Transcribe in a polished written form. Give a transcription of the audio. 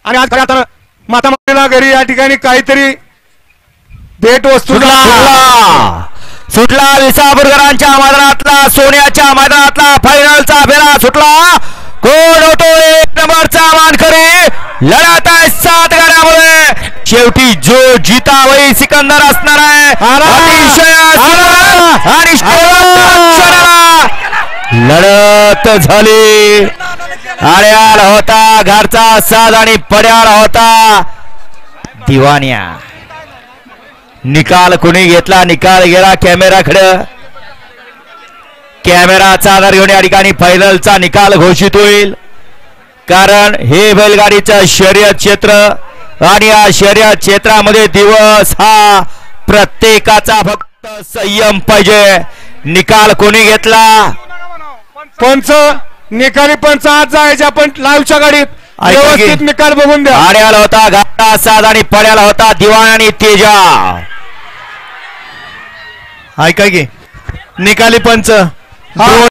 आणि आज खऱ्या माता मातेला घरी या ठिकाणी काहीतरी भेट वस्तू सुटला विसापूरकरांच्या मैदानातला सोन्याच्या मैदानातला फायनलचा फेरा सुटला. कोण होतो एक नंबरचा मानकरी. लढत आहे 7 गाड्यामुळे. शेवटी जो जिता वही सिकंदर असणार आहे. अतिशय आणि लढत झाली. आड्याल होता घरचा साज आणि पड्याल होता दिवानिया. निकाल कुणी घेतला. निकाल गेला कॅमेराकडे. कॅमेराचा आधार घेऊन या ठिकाणी फायनलचा निकाल घोषित होईल. कारण हे बैलगाडीचं शर्यत क्षेत्र आणि या शर्यत क्षेत्रामध्ये दिवस हा प्रत्येकाचा फक्त संयम पाहिजे. निकाल कोणी घेतला. पंच निकाली पंच आज जायचे आपण लाईव्हच्या गाडीत व्यवस्थित निकाल बघून द्या. आड्याला होता घाटा साज आणि पड्याला होता दिवाण आणि तेजा. ऐका की निकाली पंच